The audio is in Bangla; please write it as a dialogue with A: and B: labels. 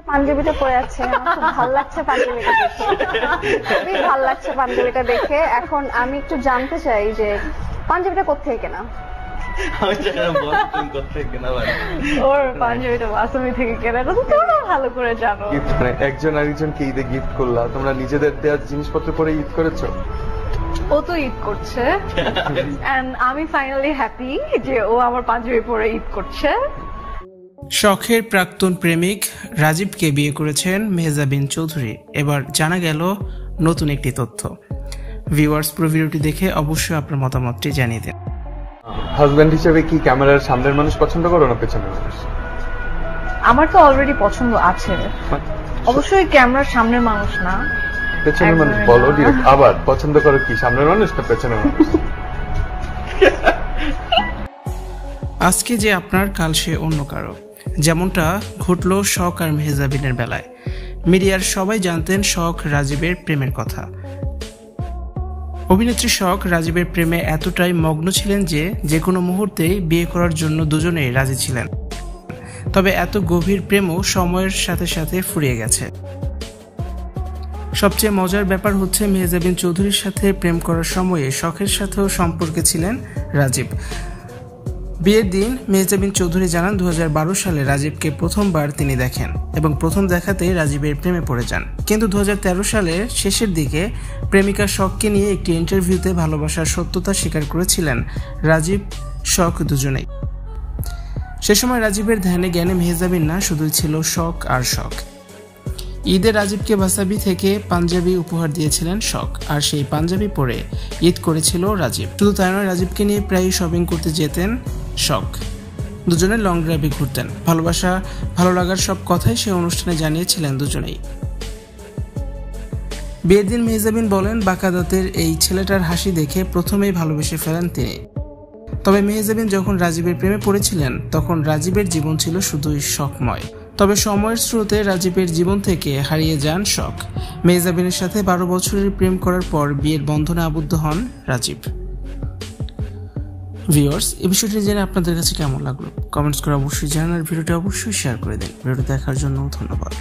A: পাঞ্জাবিটা পরে আছে, আমার খুব ভালো লাগছে পাঞ্জাবিটা দেখে, খুবই ভালো লাগছে পাঞ্জাবিটা দেখে। এখন আমি একটু জানতে চাই যে পাঞ্জাবিটা কোত্থেকে কেনা?
B: ওর পাঞ্জাবিটা বাসমি থেকে কেনা, তো তোমরা ভালো করে জানো।
C: মানে একজন আরেকজনকে ঈদে গিফট করলা, তোমরা নিজেদের দেওয়া জিনিসপত্র পরে ঈদ করেছো?
B: ও তো ঈদ করছে এন্ড আমি ফাইনালি হ্যাপি যে ও আমার পাঞ্জাবি পরে ঈদ করছে।
D: শখের প্রাক্তন প্রেমিক রাজীবকে বিয়ে করেছেন মেহজাবিন চৌধুরী। এবার জানা গেল নতুন একটি তথ্য। ভিউয়ার্স, পুরো ভিডিওটি দেখে অবশ্যই আপনার মতামতটি জানিয়ে দিন।
C: হাজবেন্ড হিসেবে কি ক্যামেরার সামনের মানুষ পছন্দ করো না পেছনের মানুষ?
B: আমার তো অলরেডি পছন্দ আছে, অবশ্যই ক্যামেরার সামনের মানুষ না,
C: পেছনের মানুষ। বলো ডিরেক্ট, আবার পছন্দ করো কি সামনের মানুষ না পেছনের মানুষ?
D: আজকে যে আপনার, কাল সে অন্য কারো, যেমনটা ঘটল শখ আর মেহজাবিনের বেলায়। মিডিয়ার সবাই জানতেন শখ রাজীবের প্রেমের কথা। অভিনেত্রী শখ রাজীবের প্রেমে এতটাই মগ্ন ছিলেন যে কোনো মুহূর্তেই বিয়ে করার জন্য দুজনেই রাজি ছিলেন। তবে এত গভীর প্রেমও সময়ের সাথে সাথে ফুরিয়ে গেছে। সবচেয়ে মজার ব্যাপার হচ্ছে, মেহজাবিন চৌধুরীর সাথে প্রেম করার সময়ে শখের সাথেও সম্পর্কে ছিলেন রাজীব। বিয়ের দিন মেহজাবিন চৌধুরী জানান 2012 সালে রাজীবকে প্রথমবার তিনি দেখেন এবং প্রথম দেখাতেই রাজীবের প্রেমে পড়ে যান। কিন্তু 2013 সালের শেষের দিকে প্রেমিকা শখকে নিয়ে একটি ইন্টারভিউতে ভালোবাসার সত্যতা স্বীকার করেছিলেন রাজীব শখ দুজনেই। সে সময় রাজীবের ধ্যানে জ্ঞানে মেহজাবিন না, শুধুই ছিল শখ আর শখ। ঈদে রাজীবকে বাসাবি থেকে পাঞ্জাবি উপহার দিয়েছিলেন শখ, আর সেই পাঞ্জাবি পরে ঈদ করেছিল রাজীব। শুধু তাই নয়, রাজীবকে নিয়ে প্রায়ই শপিং করতে যেতেন শখ। দুজনে লং ড্রাইভে ঘুরতেন। ভালোবাসা, ভালো লাগার সব কথাই সে অনুষ্ঠানে জানিয়েছিলেন দুজনেই। বিয়ের দিন মেহজাবিন বলেন, বাঁকা দাঁতের এই ছেলেটার হাসি দেখে প্রথমেই ভালোবেসে ফেলেন তিনি। তবে মেহজাবিন যখন রাজীবের প্রেমে পড়েছিলেন তখন রাজীবের জীবন ছিল শুধুই শখময়। তবে সময়ের স্রোতে রাজীবের জীবন থেকে হারিয়ে যান শখ। মেহজাবিনের সাথে 12 বছরের প্রেম করার পর বিয়ের বন্ধনে আবদ্ধ হন রাজীব। ভিউয়ার্স, এই বিষয়টি জেনে আপনাদের কাছে কেমন লাগলো কমেন্টস করে অবশ্যই জানান, আর ভিডিওটি অবশ্যই শেয়ার করে দিন। ভিডিওটি দেখার জন্য ধন্যবাদ।